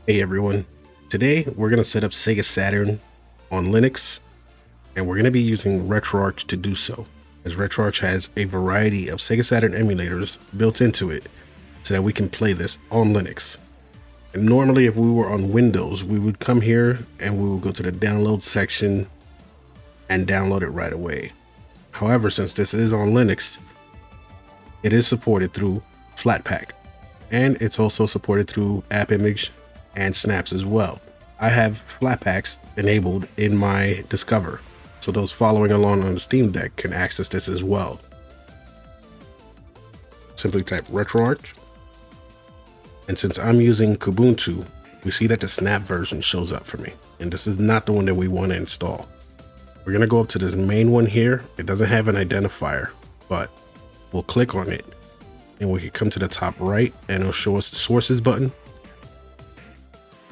Hey everyone, today we're going to set up Sega Saturn on Linux, and we're going to be using Retroarch to do so, as Retroarch has a variety of Sega Saturn emulators built into it so that we can play this on Linux. And normally if we were on Windows, we would come here and we would go to the download section and download it right away. However, since this is on Linux, it is supported through Flatpak, and it's also supported through AppImage and snaps as well. I have Flatpaks enabled in my Discover, so those following along on the Steam Deck can access this as well. Simply type Retroarch, and since I'm using Kubuntu, we see that the snap version shows up for me, and this is not the one that we want to install. We're going to go up to this main one here. It doesn't have an identifier, but we'll click on it and we can come to the top right and it'll show us the sources button.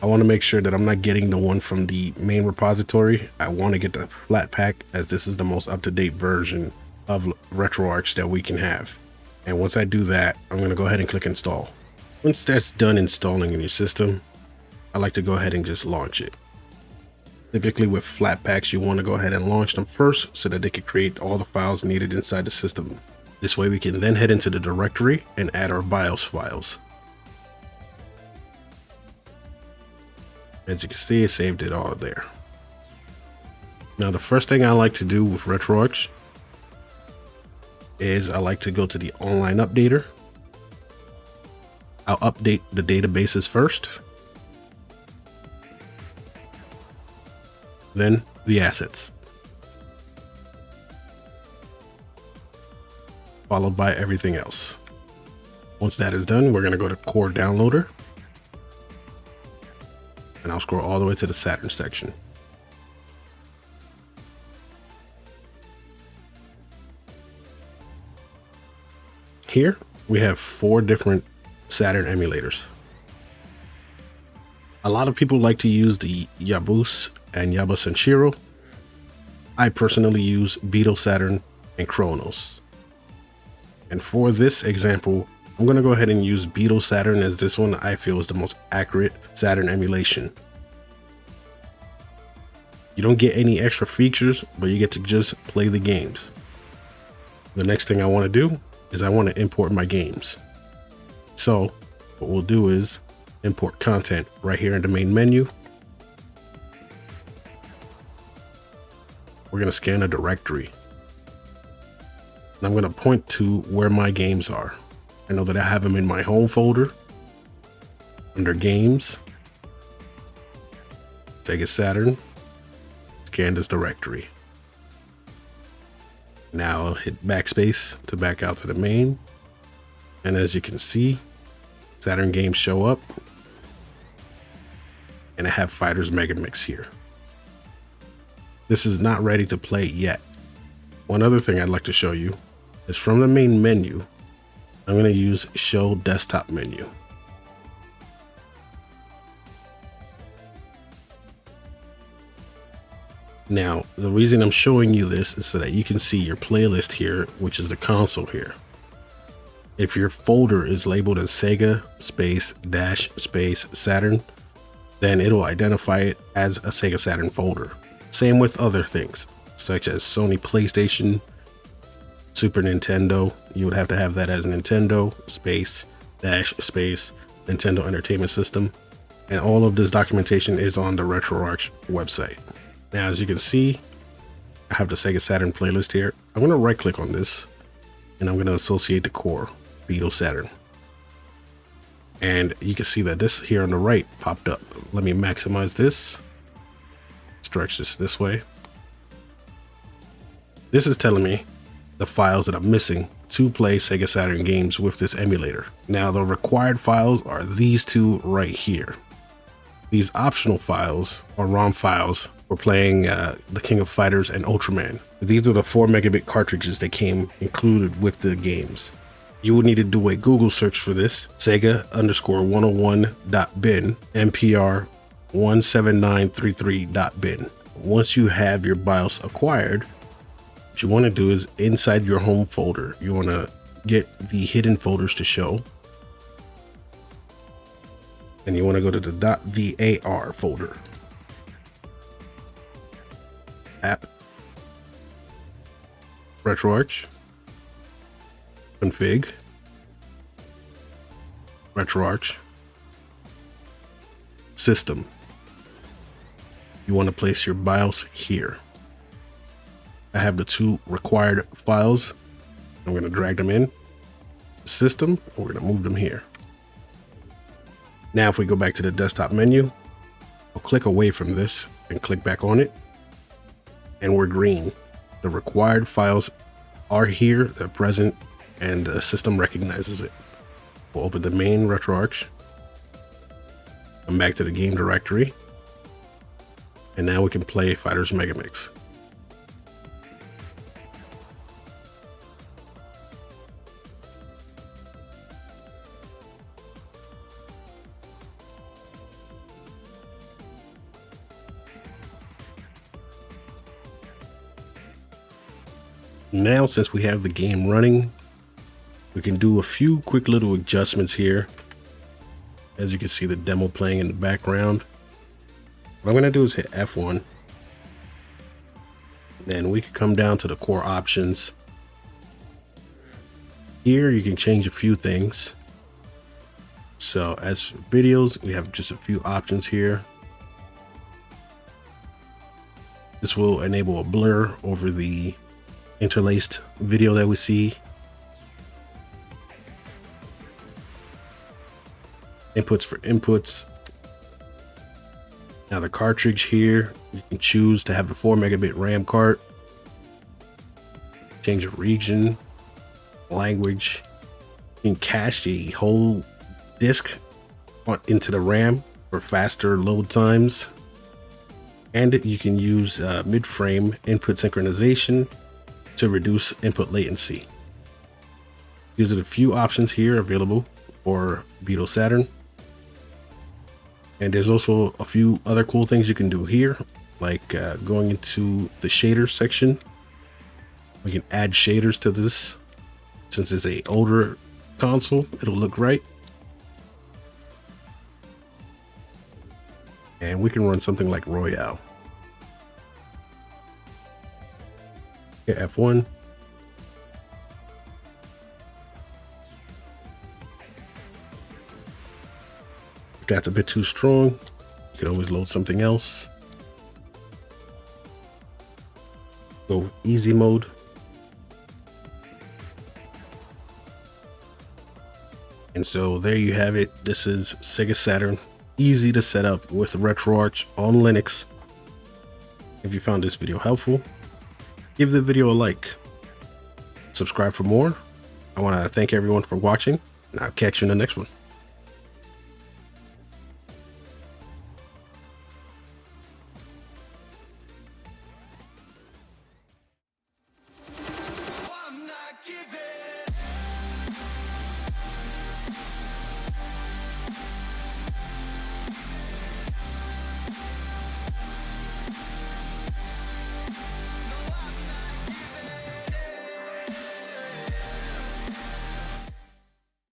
I want to make sure that I'm not getting the one from the main repository. I want to get the Flatpak, as this is the most up-to-date version of Retroarch that we can have. And once I do that, I'm going to go ahead and click install. Once that's done installing in your system, I like to go ahead and just launch it. Typically with Flatpaks, you want to go ahead and launch them first so that they can create all the files needed inside the system. This way we can then head into the directory and add our BIOS files. As you can see, it saved it all there. Now the first thing I like to do with Retroarch is I like to go to the online updater. I'll update the databases first, then the assets, followed by everything else. Once that is done, we're going to go to Core Downloader, and I'll scroll all the way to the Saturn section. Here we have 4 different Saturn emulators. A lot of people like to use the Yabus and Yaba Senshiro. I personally use Beetle Saturn and Kronos. And for this example, I'm going to go ahead and use Beetle Saturn, as this one I feel is the most accurate Saturn emulation. You don't get any extra features, but you get to just play the games. The next thing I want to do is I want to import my games. So what we'll do is import content right here in the main menu. We're going to scan a directory, and I'm going to point to where my games are. I know that I have them in my home folder under games, Sega Saturn. Scan this directory. Now I'll hit backspace to back out to the main, and as you can see, Saturn games show up, and I have Fighters Mega Mix here. This is not ready to play yet. One other thing I'd like to show you is from the main menu, I'm going to use Show Desktop Menu. Now, the reason I'm showing you this is so that you can see your playlist here, which is the console here. If your folder is labeled as Sega space Saturn, then it'll identify it as a Sega Saturn folder. Same with other things, such as Sony PlayStation, Super Nintendo. You would have to have that as Nintendo space Nintendo Entertainment System. And all of this documentation is on the Retroarch website. Now, as you can see, I have the Sega Saturn playlist here. I'm going to right click on this, and I'm going to associate the core, Beetle Saturn. And you can see that this here on the right popped up. Let me maximize this, stretch this way. This is telling me the files that I'm missing to play Sega Saturn games with this emulator. Now, the required files are these 2 right here. These optional files or ROM files for playing the King of Fighters and Ultraman. These are the 4 megabit cartridges that came included with the games. You would need to do a Google search for this, Sega_101.bin, MPR 17933.bin. Once you have your BIOS acquired, what you want to do is inside your home folder, you want to get the hidden folders to show. and you want to go to the .var folder. App, Retroarch, config, Retroarch, system. You want to place your BIOS here. I have the two required files. I'm going to drag them in system. We're going to move them here. Now, if we go back to the desktop menu, I'll click away from this and click back on it, and we're green. The required files are here, they're present, and the system recognizes it. We'll open the main Retroarch, come back to the game directory, and now we can play Fighters Megamix. Now, since we have the game running, we can do a few quick little adjustments here. As you can see the demo playing in the background. What I'm going to do is hit F1. Then we can come down to the core options. Here you can change a few things. So as videos, we have just a few options here. This will enable a blur over the interlaced video that we see. Inputs for inputs. Now the cartridge here, you can choose to have the 4 megabit RAM card. Change the region, language. You can cache the whole disk into the RAM for faster load times. And you can use mid-frame input synchronization to reduce input latency. These are the few options here available for Beetle Saturn. And there's also a few other cool things you can do here, like going into the shader section. We can add shaders to this. Since it's an older console, it'll look right. And we can run something like Royale. Hit F1. If that's a bit too strong, you can always load something else. Go easy mode. And so there you have it. This is Sega Saturn. Easy to set up with Retroarch on Linux. If you found this video helpful, give the video a like. Subscribe for more. I want to thank everyone for watching, and I'll catch you in the next one.